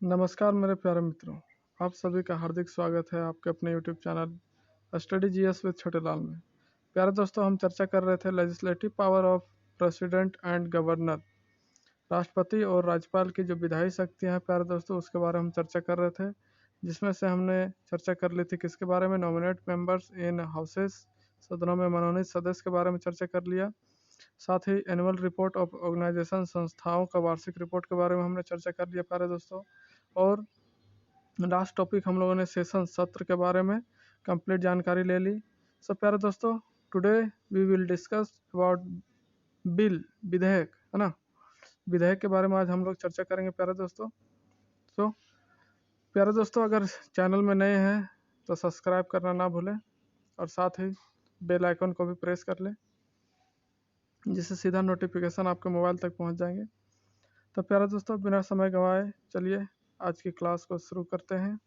नमस्कार मेरे प्यारे मित्रों, आप सभी का हार्दिक स्वागत है आपके अपने YouTube channel study GS with छोटे लाल में। प्यारे दोस्तों, हम चर्चा कर रहे थे legislative power of president and governor, राष्ट्रपति और राज्यपाल की जो विधायी शक्तियां हैं प्यारे दोस्तों, उसके बारे में हम चर्चा कर रहे थे। जिसमें से हमने चर्चा कर ली थी किसके बारे में, नॉमिनेट मेंबर्स इन हाउसेस, सदनों में मनोनीत सदस्य के बारे में चर्चा कर लिया। साथ ही एनुअल रिपोर्ट ऑफ ऑर्गेनाइजेशन, संस्थाओं का वार्षिक रिपोर्ट के बारे में हमने चर्चा कर लिया प्यारे दोस्तों। और लास्ट टॉपिक हम लोगों ने सेशन सत्र के बारे में कंप्लीट जानकारी ले ली। सो प्यारे दोस्तों, today we will discuss about bill, विधेयक, है ना। विधेयक के बारे में आज हम लोग चर्चा करेंगे प्यारे दोस्तों। सो प्यारे दोस्तों, अगर चैनल में नए हैं तो सब्सक्राइब करना ना भूलें और साथ ही बेल आइकन को भी प्रेस कर लें, जिससे सीधा नोटिफिकेशन आपके मोबाइल तक पहुंच जाएंगे। तो प्यारे दोस्तों, बिना समय गंवाए चलिए आज की क्लास को शुरू करते हैं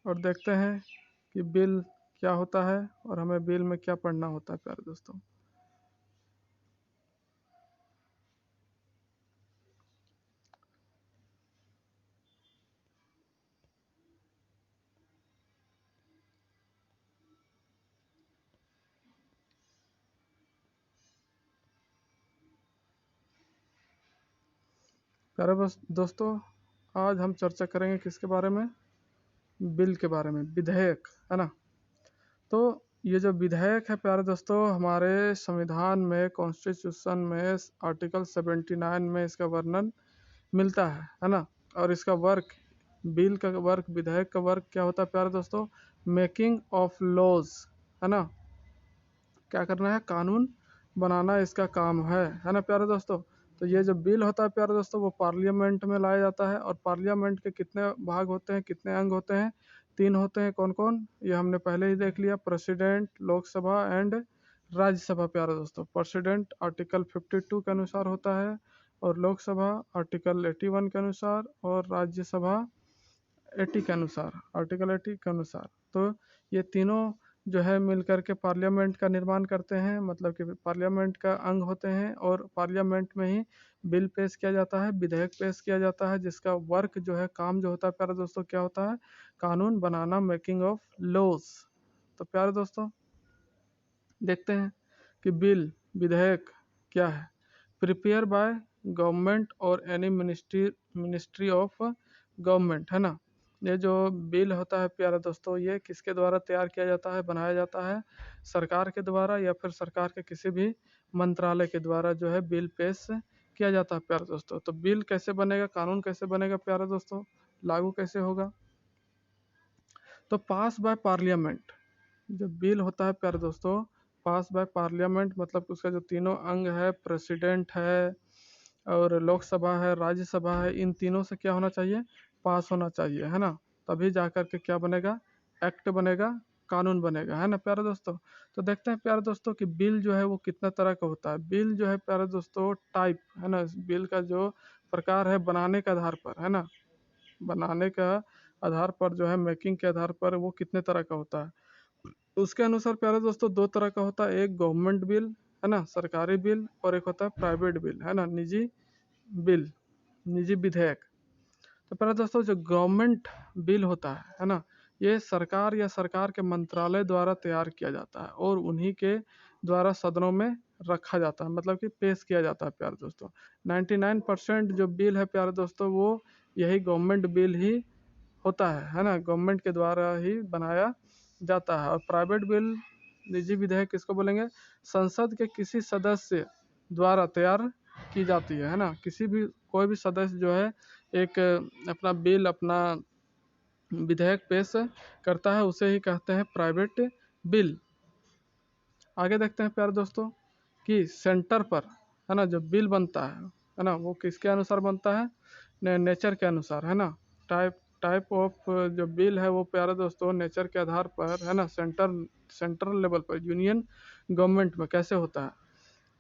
और देखते हैं कि बिल क्या होता है और हमें बिल में क्या पढ़ना होता है प्यारे दोस्तों। प्यारे दोस्तों, आज हम चर्चा करेंगे किसके बारे में, बिल के बारे में, विधेयक, है ना। तो ये जो विधेयक है प्यारे दोस्तों, हमारे संविधान में, कॉन्स्टिट्यूशन में आर्टिकल 79 में इसका वर्णन मिलता है ना। और इसका वर्क, बिल का वर्क, विधेयक का वर्क क्या होता है प्यारे दोस्तों, मेकिंग ऑफ लॉज, है ना। क्या करना है, कानून बनाना इसका काम है ना प्यारे दोस्तों। तो ये जो बिल होता है प्यारे दोस्तों, वो पार्लियामेंट में लाया जाता है। और पार्लियामेंट के कितने भाग होते हैं, कितने अंग होते हैं, 3 होते हैं। कौन कौन, ये हमने पहले ही देख लिया, प्रेसिडेंट, लोकसभा एंड राज्यसभा प्यारे दोस्तों। प्रेसिडेंट आर्टिकल 52 के अनुसार होता है, और लोकसभा आर्टिकल 81 के अनुसार, और राज्यसभा 80 के अनुसार, आर्टिकल 80 के अनुसार। तो ये तीनों जो है मिलकर के पार्लियामेंट का निर्माण करते हैं, मतलब कि पार्लियामेंट का अंग होते हैं। और पार्लियामेंट में ही बिल पेश किया जाता है, विधेयक पेश किया जाता है, जिसका वर्क जो है, काम जो होता है प्यारे दोस्तों, क्या होता है, कानून बनाना, मेकिंग ऑफ लॉज। तो प्यारे दोस्तों, देखते हैं कि बिल, विधेयक क्या है। प्रिपेयर बाय गवर्नमेंट और एनी मिनिस्ट्री ऑफ गवर्नमेंट, है ना। ये जो बिल होता है प्यारे दोस्तों, ये किसके द्वारा तैयार किया जाता है, बनाया जाता है, सरकार के द्वारा या फिर सरकार के किसी भी मंत्रालय के द्वारा जो है बिल पेश किया जाता है प्यारे दोस्तों। तो बिल कैसे बनेगा, कानून कैसे बनेगा प्यारे दोस्तों, लागू कैसे होगा। तो पास बाय पार्लियामेंट, जो बिल होता है प्यारे दोस्तों, पास बाय पार्लियामेंट, मतलब उसका जो तीनों अंग है, प्रेसिडेंट है और लोकसभा है, राज्यसभा है, इन तीनों से क्या होना चाहिए, पास होना चाहिए, है ना। तभी जा कर के क्या बनेगा, एक्ट बनेगा, कानून बनेगा, है ना प्यारे दोस्तों। तो देखते हैं प्यारे दोस्तों कि बिल जो है वो कितना तरह का होता है। बिल जो है प्यारे दोस्तों, टाइप, है ना, बिल का जो प्रकार है, बनाने के आधार पर, है ना, बनाने का आधार पर जो है, मेकिंग के आधार पर वो कितने तरह का होता है। उसके अनुसार प्यारे दोस्तों, 2 तरह का होता है, एक गवर्नमेंट बिल, है ना, सरकारी बिल, और एक होता है प्राइवेट बिल, है ना, निजी बिल, निजी विधेयक। तो प्यारे दोस्तों, जो गवर्नमेंट बिल होता है ना, ये सरकार या सरकार के मंत्रालय द्वारा तैयार किया जाता है और उन्हीं के द्वारा सदनों में रखा जाता है, मतलब कि पेश किया जाता है प्यारे दोस्तों। 99% जो बिल है प्यारे दोस्तों, वो यही गवर्नमेंट बिल ही होता है ना, गवर्नमेंट के द्वारा ही बनाया जाता है। और प्राइवेट बिल, निजी विधेयक किसको बोलेंगे, संसद के किसी सदस्य द्वारा तैयार की जाती है ना। किसी भी, कोई भी सदस्य जो है एक अपना बिल, अपना विधेयक पेश करता है, उसे ही कहते हैं प्राइवेट बिल। आगे देखते हैं प्यारे दोस्तों कि सेंटर पर, है ना, जो बिल बनता है ना, वो किसके अनुसार बनता है, नेचर के अनुसार, है ना। टाइप ऑफ जो बिल है वो प्यारे दोस्तों नेचर के आधार पर, है ना, सेंट्रल लेवल पर, यूनियन गवर्नमेंट में कैसे होता है।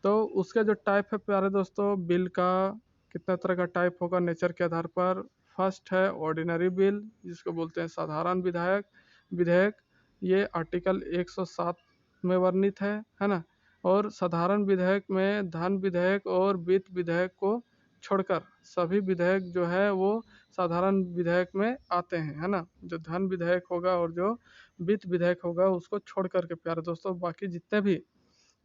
तो उसका जो टाइप है प्यारे दोस्तों, बिल का कितना तरह का टाइप होगा नेचर के आधार पर। फर्स्ट है ऑर्डिनरी बिल, जिसको बोलते हैं साधारण विधायक विधेयक। ये आर्टिकल 107 में वर्णित है ना। और साधारण विधेयक में धन विधेयक और वित्त विधेयक को छोड़कर सभी विधेयक जो है वो साधारण विधेयक में आते हैं, है ना। जो धन विधेयक होगा और जो वित्त विधेयक होगा उसको छोड़ करके प्यारे दोस्तों बाकी जितने भी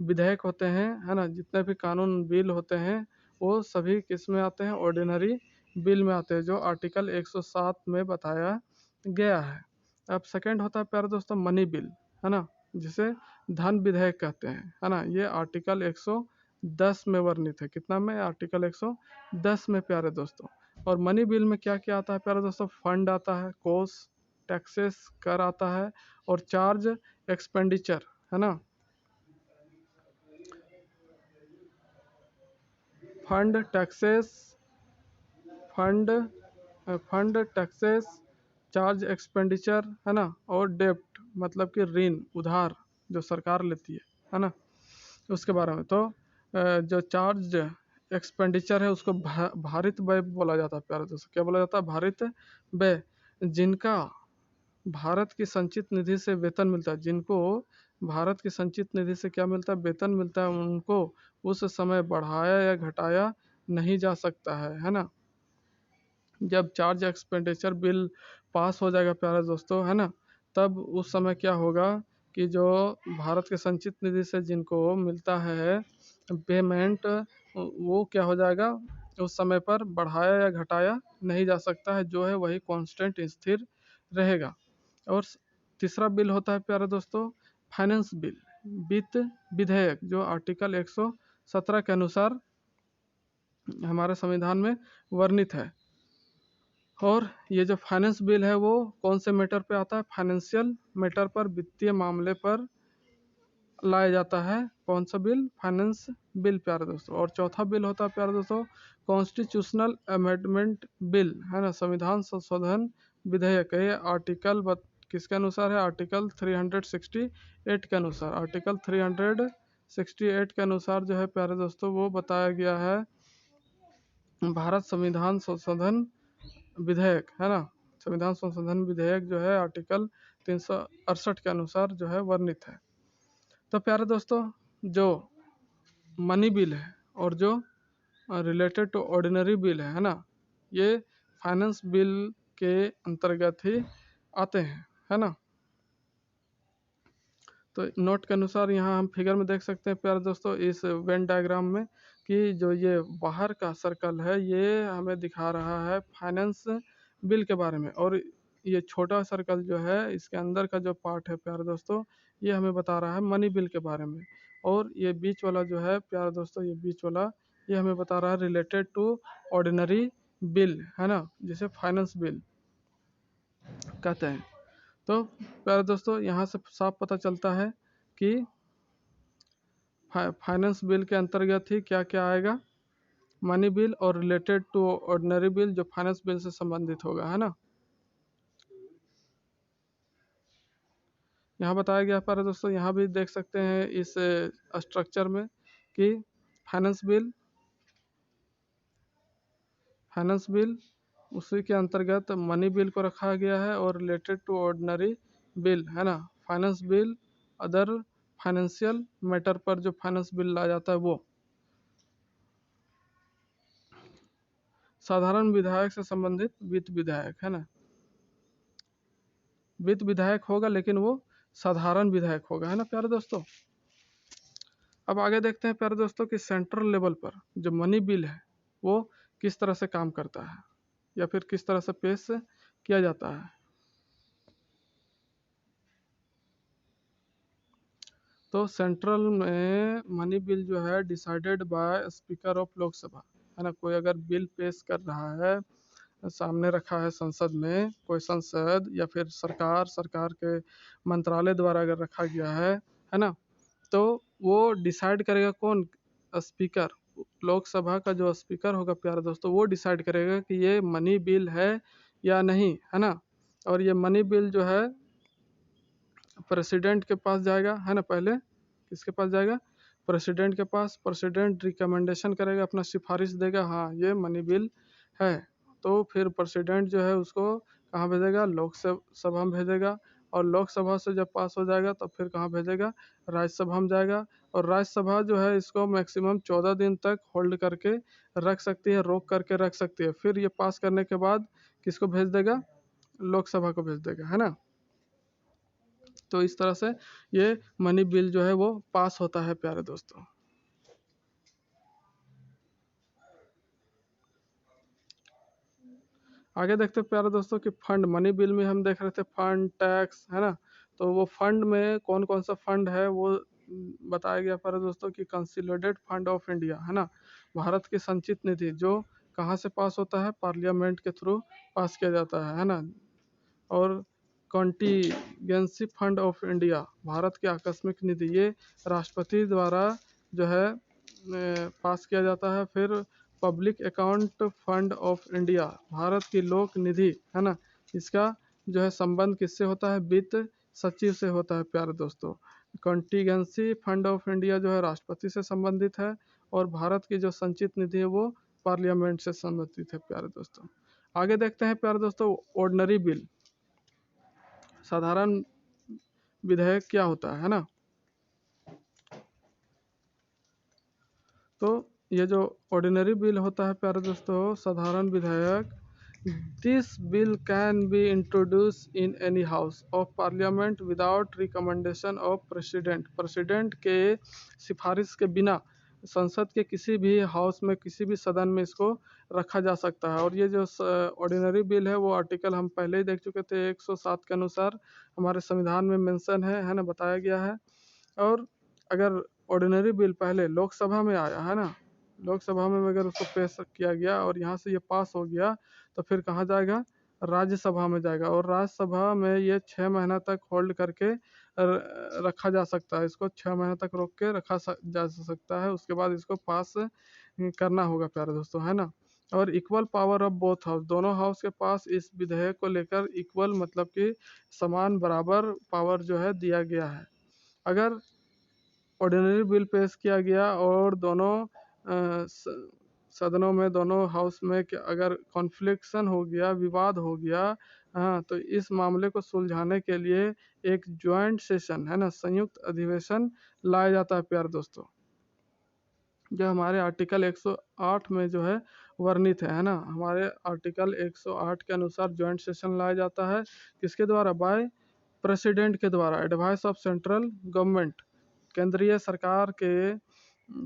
विधेयक होते हैं, है ना, जितने भी कानून बिल होते हैं वो सभी किस में आते हैं, ऑर्डिनरी बिल में आते हैं, जो आर्टिकल 107 में बताया गया है। अब सेकंड होता है प्यारे दोस्तों मनी बिल, है ना, जिसे धन विधेयक कहते हैं, है ना। ये आर्टिकल 110 में वर्णित है। कितना में? आर्टिकल 110 में प्यारे दोस्तों। और मनी बिल में क्या क्या आता है प्यारे दोस्तों? फंड आता है, कोस्ट, टैक्सेस, कर आता है, और चार्ज एक्सपेंडिचर, है ना। Fund taxes, fund fund taxes, charge expenditure, है ना, और डेब्ट मतलब कि ऋण, उधार जो सरकार लेती है ना, उसके बारे में। तो जो चार्ज एक्सपेंडिचर है उसको भारित व्यय बोला जाता है प्यारे दोस्तों। क्या बोला जाता है? भारित व्यय। जिनका भारत की संचित निधि से वेतन मिलता है, जिनको भारत की संचित निधि से क्या मिलता है? वेतन मिलता है, उनको उस समय बढ़ाया या घटाया नहीं जा सकता है ना। जब चार्ज एक्सपेंडिचर बिल पास हो जाएगा प्यारे दोस्तों, है ना, तब उस समय क्या होगा कि जो भारत के संचित निधि से जिनको मिलता है पेमेंट, वो क्या हो जाएगा, उस समय पर बढ़ाया या घटाया नहीं जा सकता है, जो है वही कांस्टेंट स्थिर रहेगा। और तीसरा बिल होता है प्यारे दोस्तों फाइनेंस बिल, वित्त विधेयक, जो आर्टिकल 117 के अनुसार हमारे संविधान में वर्णित है। और ये जो फाइनेंस बिल है वो कौन से मैटर पे आता है? फाइनेंशियल मैटर पर, वित्तीय मामले पर लाया जाता है। कौन सा बिल? फाइनेंस बिल प्यारे दोस्तों। और चौथा बिल होता है प्यारे दोस्तों कॉन्स्टिट्यूशनल अमेंडमेंट बिल, है ना, संविधान संशोधन विधेयक। ये आर्टिकल किसके अनुसार है? आर्टिकल 368 के अनुसार। आर्टिकल 368 के अनुसार जो है प्यारे दोस्तों वो बताया गया है भारत संविधान संशोधन विधेयक, है ना। संविधान संशोधन विधेयक जो है आर्टिकल 368 के अनुसार जो है वर्णित है। तो प्यारे दोस्तों जो मनी बिल है और जो रिलेटेड टू ऑर्डिनरी बिल है ना, ये फाइनेंस बिल के अंतर्गत ही आते हैं, है ना। तो नोट के अनुसार यहाँ हम फिगर में देख सकते हैं प्यारे दोस्तों इस वेन डायग्राम में कि जो ये बाहर का सर्कल है ये हमें दिखा रहा है फाइनेंस बिल के बारे में, और ये छोटा सर्कल जो है इसके अंदर का जो पार्ट है प्यारे दोस्तों ये हमें बता रहा है मनी बिल के बारे में। और ये बीच वाला जो है प्यारे दोस्तों, ये बीच वाला ये हमें बता रहा है रिलेटेड टू ऑर्डिनरी बिल, है ना, जिसे फाइनेंस बिल कहते हैं। तो प्यारे दोस्तों यहाँ से साफ पता चलता है कि फाइनेंस बिल के अंतर्गत ही क्या क्या आएगा? मनी बिल और रिलेटेड टू ऑर्डिनरी बिल जो फाइनेंस बिल से संबंधित होगा, है ना। यहाँ बताया गया प्यारे दोस्तों, यहाँ भी देख सकते हैं इस स्ट्रक्चर में कि फाइनेंस बिल उसी के अंतर्गत मनी बिल को रखा गया है, और रिलेटेड टू ऑर्डिनरी बिल, है ना, finance bill, other financial matter पर जो फाइनेंस बिल लाया जाता है वो साधारण विधायक से संबंधित वित्त विधायक, है ना। वित्त विधायक होगा लेकिन वो साधारण विधायक होगा, है ना प्यारे दोस्तों। अब आगे देखते हैं प्यारे दोस्तों कि सेंट्रल लेवल पर जो मनी बिल है वो किस तरह से काम करता है या फिर किस तरह से पेश किया जाता है। तो सेंट्रल में मनी बिल जो है decided by speaker of Lok Sabha, है ना। कोई अगर बिल पेश कर रहा है, सामने रखा है संसद में, कोई संसद या फिर सरकार के मंत्रालय द्वारा अगर रखा गया है ना, तो वो डिसाइड करेगा कौन? स्पीकर। लोकसभा का जो स्पीकर होगा प्यारे दोस्तों वो डिसाइड करेगा कि ये मनी बिल है या नहीं, है ना। और ये मनी बिल जो है प्रेसिडेंट के पास जाएगा, है ना। पहले किसके पास जाएगा? प्रेसिडेंट के पास। प्रेसिडेंट रिकमेंडेशन करेगा, अपना सिफारिश देगा, हाँ ये मनी बिल है। तो फिर प्रेसिडेंट जो है उसको कहाँ भेजेगा? लोकसभा में भेजेगा। और लोकसभा से जब पास हो जाएगा तो फिर कहाँ भेजेगा? राज्यसभा में जाएगा। और राज्यसभा जो है इसको मैक्सिमम 14 दिन तक होल्ड करके रख सकती है, रोक करके रख सकती है। फिर ये पास करने के बाद किसको भेज देगा? लोकसभा को भेज देगा, है ना। तो इस तरह से ये मनी बिल जो है वो पास होता है प्यारे दोस्तों। आगे देखते हैं प्यारे दोस्तों कि फंड, मनी बिल में हम देख रहे थे फंड, टैक्स, है ना। तो वो फंड में कौन कौन सा फंड है वो बताया गया प्यारे दोस्तों कि कंसोलिडेटेड फंड ऑफ इंडिया, है ना। भारत की संचित निधि जो कहाँ से पास होता है? पार्लियामेंट के थ्रू पास किया जाता है ना। और contingency fund of India, Bharat की आकस्मिक निधि, ये राष्ट्रपति द्वारा जो है पास किया जाता है। फिर public account fund of India, Bharat की लोक निधि, है ना। इसका जो है संबंध किससे होता है? वित्त सचिव से होता है प्यारे दोस्तों। कॉन्टीजेंसी फंड ऑफ इंडिया जो है राष्ट्रपति से संबंधित है, और भारत की जो संचित निधि है वो पार्लियामेंट से संबंधित है प्यारे दोस्तों। आगे देखते हैं प्यारे दोस्तों ऑर्डिनरी बिल, साधारण विधेयक क्या होता है ना। तो ये जो ऑर्डिनरी बिल होता है प्यारे दोस्तों, साधारण विधेयक, this bill can be introduce in any house of parliament without recommendation of president, president के सिफारिश के बिना संसद के किसी भी हाउस में, किसी भी सदन में इसको रखा जा सकता है। और ये जो ऑर्डिनरी बिल है वो आर्टिकल हम पहले ही देख चुके थे, 107 के अनुसार हमारे संविधान में मेंशन है ना, बताया गया है। और अगर ऑर्डिनरी बिल पहले लोकसभा में आया, है ना, लोकसभा में अगर उसको पेश किया गया और यहाँ से ये पास हो गया, तो फिर कहाँ जाएगा? राज्यसभा में जाएगा। और राज्यसभा में ये 6 महीना तक होल्ड करके रखा जा सकता है। इसको 6 महीने तक रोक के रखा जा सकता है। उसके बाद इसको पास करना होगा प्यारे दोस्तों, है ना। और equal power of both house, दोनों हाउस के पास इस विधेयक को लेकर इक्वल मतलब कि समान बराबर पावर जो है दिया गया है। अगर ऑर्डिनरी बिल पेश किया गया और दोनों सदनों में, दोनों हाउस में अगर कॉन्फ्लिक्शन हो गया, विवाद हो गया, हाँ, तो इस मामले को सुलझाने के लिए एक ज्वाइंट सेशन, है ना, संयुक्त अधिवेशन लाया जाता है प्यारे दोस्तों, जो हमारे आर्टिकल 108 में जो है वर्णित है ना। हमारे आर्टिकल 108 के अनुसार ज्वाइंट सेशन लाया जाता है, किसके द्वारा? बाय प्रेसिडेंट के द्वारा, एडवाइस ऑफ सेंट्रल गवर्नमेंट, केंद्रीय सरकार के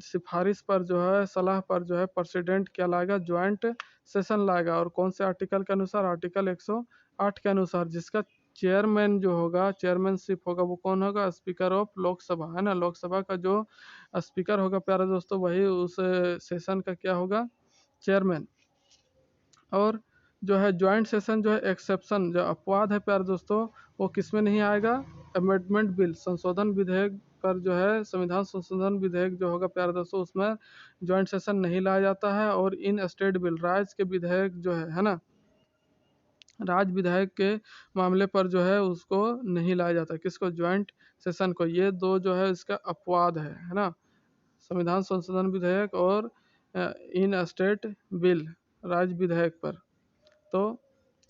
सिफारिश पर जो है, सलाह पर जो है प्रेसिडेंट क्या लाएगा? ज्वाइंट सेशन लाएगा। और कौन से आर्टिकल के अनुसार? आर्टिकल 108 के अनुसार, जिसका चेयरमैन जो होगा, चेयरमैनशिप होगा, वो कौन होगा? स्पीकर ऑफ लोकसभा, है ना। लोकसभा का जो स्पीकर होगा प्यारे दोस्तों, वही उस सेशन का क्या होगा? चेयरमैन। और जो है ज्वाइंट सेशन जो है एक्सेप्शन, जो अपवाद है प्यारे दोस्तों, वो किस में नहीं आएगा? अमेंडमेंट बिल, संशोधन विधेयक पर जो है, संविधान संशोधन विधेयक जो होगा प्यारे दोस्तों, उसमें ज्वाइंट सेशन नहीं लाया जाता है। और इन स्टेट बिल, राज्य के विधेयक जो है ना, राज्य विधायक के मामले पर जो है उसको नहीं लाया जाता, किसको? ज्वाइंट सेशन को। ये दो जो है इसका अपवाद है ना, संविधान संशोधन विधेयक और इन स्टेट बिल, राज्य विधेयक पर। तो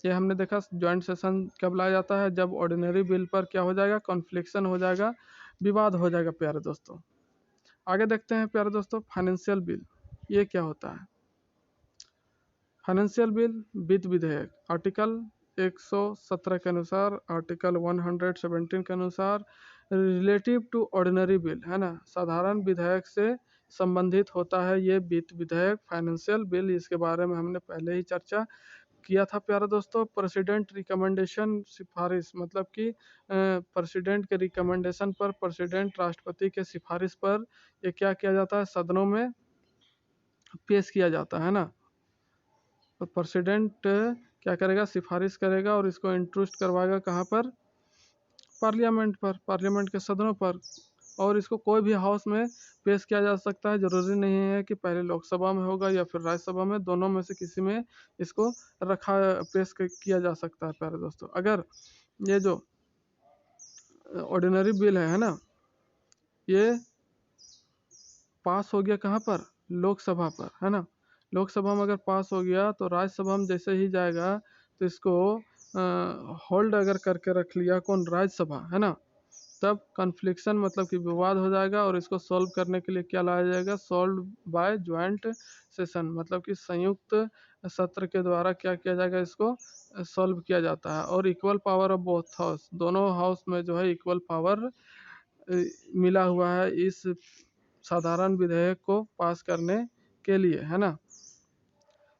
ये हमने देखा ज्वाइंट सेशन कब लाया जाता है? जब ऑर्डिनरी बिल पर क्या हो जाएगा? कॉन्फ्लिक्शन हो जाएगा, विवाद हो जाएगा प्यारे दोस्तों। आगे देखते हैं प्यारे दोस्तों फाइनेंशियल बिल, ये क्या होता है? फाइनेंशियल बिल, वित्त विधेयक, आर्टिकल 117 के अनुसार, आर्टिकल 117 के अनुसार रिलेटिव टू ऑर्डिनरी बिल, है ना, साधारण विधेयक से संबंधित होता है ये वित्त विधेयक, फाइनेंशियल बिल। इसके बारे में हमने पहले ही चर्चा किया था प्यारे दोस्तों। प्रेसिडेंट रिकमेंडेशन, सिफारिश, मतलब कि प्रेसिडेंट के रिकमेंडेशन पर, प्रेसिडेंट राष्ट्रपति के सिफारिश पर ये क्या किया जाता है? सदनों में पेश किया जाता है ना। तो प्रेसिडेंट क्या करेगा? सिफारिश करेगा और इसको इंट्रोड्यूस करवाएगा कहाँ पर? पार्लियामेंट पर, पार्लियामेंट के सदनों पर। और इसको कोई भी हाउस में पेश किया जा सकता है, जरूरी नहीं है कि पहले लोकसभा में होगा या फिर राज्यसभा में, दोनों में से किसी में इसको किया जा सकता है प्यारे दोस्तों। अगर ये जो ऑर्डिनरी बिल है ना, ये पास हो गया कहाँ पर? लोकसभा पर, है ना। लोकसभा में अगर पास हो गया तो राज्यसभा में जैसे ही जाएगा तो इसको होल्ड अगर करके रख लिया कौन? राज्यसभा, है ना। तब कन्फ्लिक्शन मतलब कि विवाद हो जाएगा और इसको सॉल्व करने के लिए क्या लाया जाएगा, सॉल्व बाय ज्वाइंट सेशन, मतलब कि संयुक्त सत्र के द्वारा क्या किया जाएगा, इसको सॉल्व किया जाता है। और equal power of both house, दोनों हाउस में जो है इक्वल पावर मिला हुआ है इस साधारण विधेयक को पास करने के लिए, है ना।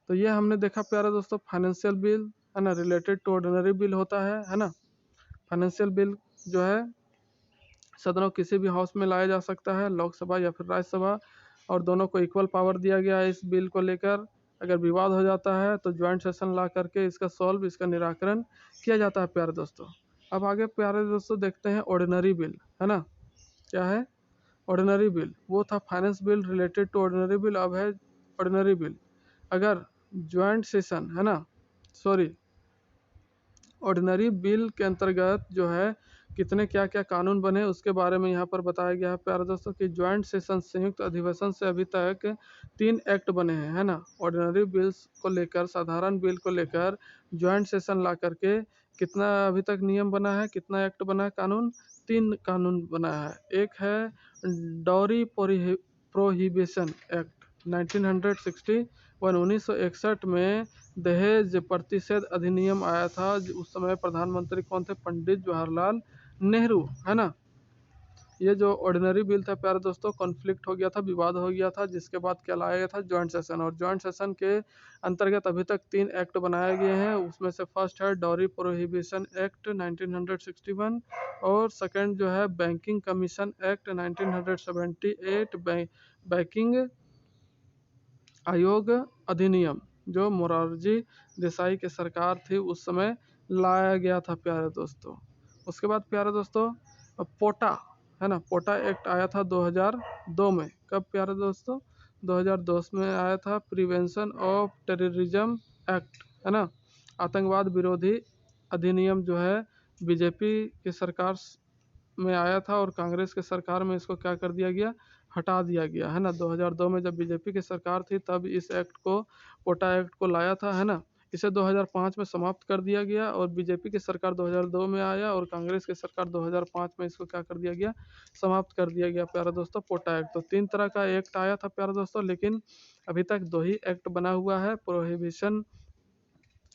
तो ये हमने देखा प्यारे दोस्तों फाइनेंशियल बिल, है ना, रिलेटेड टू ऑर्डिनरी बिल होता है ना। फाइनेंशियल बिल जो है सदनों किसी भी हाउस में लाया जा सकता है, लोकसभा या फिर राज्यसभा, और दोनों को इक्वल पावर दिया गया है इस बिल को लेकर। अगर विवाद हो जाता है तो ज्वाइंट सेशन ला करके इसका निराकरण किया जाता है प्यारे दोस्तों। अब आगे प्यारे दोस्तों देखते हैं ऑर्डिनरी बिल, है ना। क्या है ऑर्डिनरी बिल, वो था finance bill related to ordinary bill, अब है ऑर्डिनरी बिल। अगर ज्वाइंट सेशन, है ना, सॉरी, ऑर्डिनरी बिल के अंतर्गत जो है कितने क्या क्या कानून बने उसके बारे में यहाँ पर बताया गया है प्यारे दोस्तों कि ज्वाइंट सेशन संयुक्त अधिवेशन से अभी तक 3 एक्ट बने हैं, है ना। ऑर्डिनरी बिल्स को लेकर, साधारण बिल को लेकर ज्वाइंट सेशन ला करके कितना अभी तक नियम बना है, कितना एक्ट बना है, कानून, 3 कानून बना है। एक है डॉरी प्रोहिबिशन एक्ट 1960, 1961 में दहेज प्रतिषेध अधिनियम आया था। उस समय प्रधानमंत्री कौन थे, पंडित जवाहरलाल नेहरू, है ना। ये जो ऑर्डिनरी बिल था प्यारे दोस्तों, कॉन्फ्लिक्ट हो गया था, विवाद हो गया था, जिसके बाद क्या लाया गया था, ज्वाइंट सेशन। और ज्वाइंट सेशन के अंतर्गत अभी तक 3 एक्ट बनाए गए हैं। उसमें से फर्स्ट है डॉरी प्रोहिबिशन एक्ट 1961, और सेकंड जो है बैंकिंग कमीशन एक्ट 1978, बैंकिंग आयोग अधिनियम, जो मोरारजी देसाई की सरकार थी उस समय लाया गया था प्यारे दोस्तों। उसके बाद प्यारे दोस्तों पोटा, है ना, पोटा एक्ट आया था 2002 में। कब प्यारे दोस्तों, 2002 में आया था। प्रिवेंशन ऑफ टेररिज्म एक्ट, है ना, आतंकवाद विरोधी अधिनियम जो है बीजेपी की सरकार में आया था, और कांग्रेस के सरकार में इसको क्या कर दिया गया, हटा दिया गया, है ना। 2002 में जब बीजेपी की सरकार थी तब इस एक्ट को, पोटा एक्ट को लाया था, है ना। इसे 2005 में समाप्त कर दिया गया, और बीजेपी की सरकार 2002 में आया, और कांग्रेस की सरकार 2005 में इसको क्या कर दिया गया, समाप्त कर दिया गया प्यारा दोस्तों, पोटा एक्ट। तो 3 तरह का एक्ट आया था प्यारा दोस्तों, लेकिन अभी तक 2 ही एक्ट बना हुआ है, प्रोहिबिशन,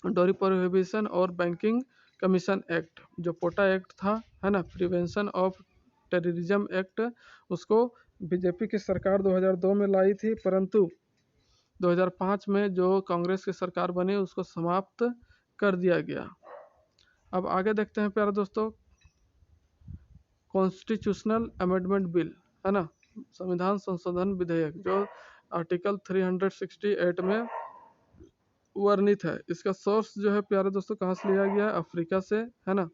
डोरी प्रोहिबिशन और बैंकिंग कमीशन एक्ट। जो पोटा एक्ट था, है ना, प्रिवेंशन ऑफ टेररिज्म एक्ट, उसको बीजेपी की सरकार 2002 में लाई थी, परंतु 2005 में जो कांग्रेस की सरकार बनी उसको समाप्त कर दिया गया। अब आगे देखते हैं प्यारे दोस्तों कॉन्स्टिट्यूशनल अमेंडमेंट बिल, है ना, संविधान संशोधन विधेयक, जो आर्टिकल 368 में वर्णित है। इसका सोर्स जो है प्यारे दोस्तों कहाँ से लिया गया है, अफ्रीका से, है ना।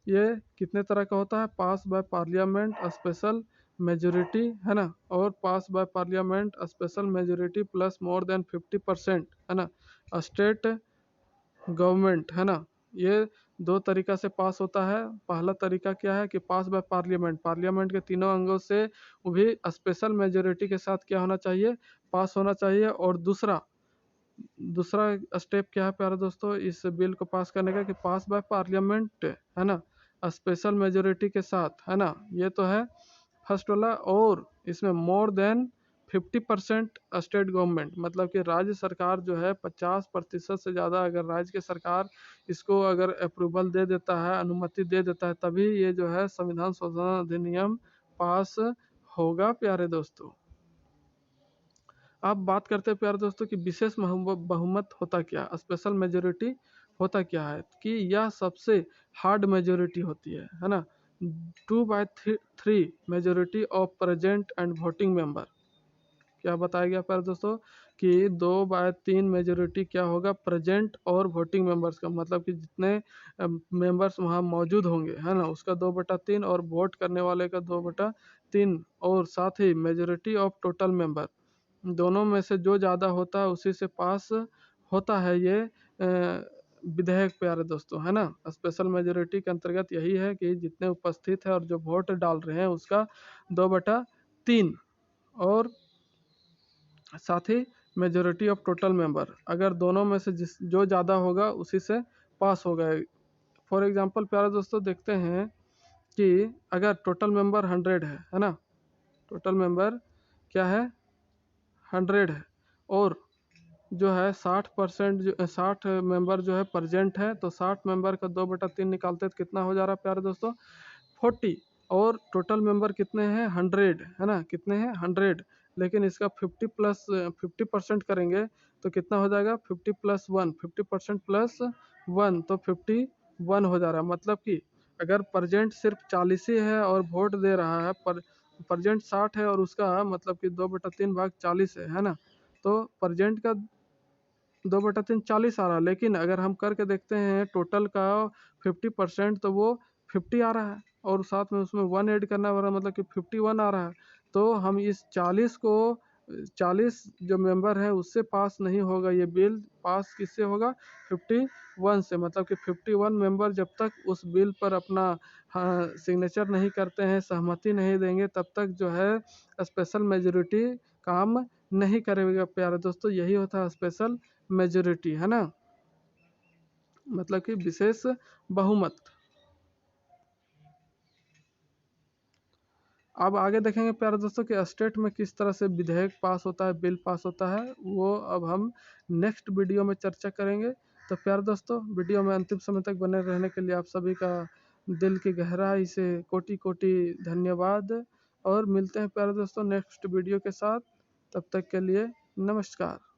ये कितने तरह का होता है, pass by parliament special majority, है ना, और pass by parliament special majority plus more than 50%, है ना, स्टेट गवर्नमेंट, है ना। ये 2 तरीका से पास होता है। पहला तरीका क्या है कि पास बाय पार्लियामेंट, पार्लियामेंट के तीनों अंगों से वो भी स्पेशल मेजोरिटी के साथ क्या होना चाहिए, पास होना चाहिए। और दूसरा दूसरा स्टेप क्या है प्यारे दोस्तों इस बिल को पास करने का, कि पास बाय पार्लियामेंट, है ना, स्पेशल मेजोरिटी के साथ, है ना। ये तो है फर्स्ट वाला। और इसमें मोर देन 50% स्टेट गवर्नमेंट, मतलब कि राज्य सरकार जो है 50% से ज़्यादा अगर राज्य की सरकार इसको अगर अप्रूवल दे देता है, अनुमति दे देता है, तभी ये जो है संविधान संशोधन अधिनियम पास होगा प्यारे दोस्तों। अब बात करते हैं प्यारे दोस्तों कि विशेष बहुमत होता क्या, स्पेशल मेजोरिटी होता क्या है, कि यह सबसे हार्ड मेजोरिटी होती है ना। 2/3 majority of present and voting member, क्या बताया गया प्यारे दोस्तों कि 2/3 मेजोरिटी क्या होगा, प्रेजेंट और वोटिंग मेंबर्स का, मतलब कि जितने मेंबर्स वहाँ मौजूद होंगे, है ना, उसका 2/3, और वोट करने वाले का 2/3, और साथ ही मेजोरिटी ऑफ टोटल मेंबर, दोनों में से जो ज़्यादा होता है उसी से पास होता है ये विधेयक प्यारे दोस्तों, है ना। स्पेशल मेजोरिटी के अंतर्गत यही है कि जितने उपस्थित है और जो वोट डाल रहे हैं उसका 2/3, और साथ ही मेजोरिटी ऑफ टोटल मेंबर, अगर दोनों में से जो ज़्यादा होगा उसी से पास होगा। फॉर एग्जांपल प्यारे दोस्तों देखते हैं कि अगर टोटल मेंबर 100 है ना, टोटल मेंबर क्या है 100 है, और जो है 60% जो 60 मेंबर जो है प्रेजेंट है, तो 60 मेंबर का 2/3 निकालते हैं तो कितना हो जा रहा है प्यारे दोस्तों 40। और टोटल मेंबर कितने हैं 100 है ना, कितने हैं 100, लेकिन इसका 50% करेंगे तो कितना हो जाएगा 50+1, 50% +1 तो 51 हो जा रहा है। मतलब कि अगर प्रेजेंट सिर्फ 40 ही है और वोट दे रहा है, पर प्रेजेंट 60 है और उसका मतलब कि 2/3 भाग 40 है ना, तो प्रेजेंट का 2/3 40 आ रहा है, लेकिन अगर हम करके देखते हैं टोटल का 50% तो वो 50 आ रहा है, और साथ में उसमें 1 ऐड करना पड़ रहा है, मतलब कि 51 आ रहा है। तो हम इस 40 को 40 जो मेंबर है उससे पास नहीं होगा ये बिल, पास किससे होगा 51 से। मतलब कि 51 मेंबर जब तक उस बिल पर अपना हाँ सिग्नेचर नहीं करते हैं, सहमति नहीं देंगे, तब तक जो है स्पेशल मेजोरिटी काम नहीं करेगा प्यारे दोस्तों। यही होता है स्पेशल मेजोरिटी, है ना, मतलब कि विशेष बहुमत। अब आगे देखेंगे प्यारे दोस्तों कि स्टेट में किस तरह से विधेयक पास होता है, बिल पास होता है, वो अब हम नेक्स्ट वीडियो में चर्चा करेंगे। तो प्यारे दोस्तों वीडियो में अंतिम समय तक बने रहने के लिए आप सभी का दिल की गहराई से कोटि कोटि धन्यवाद, और मिलते हैं प्यारे दोस्तों नेक्स्ट वीडियो के साथ। तब तक के लिए नमस्कार।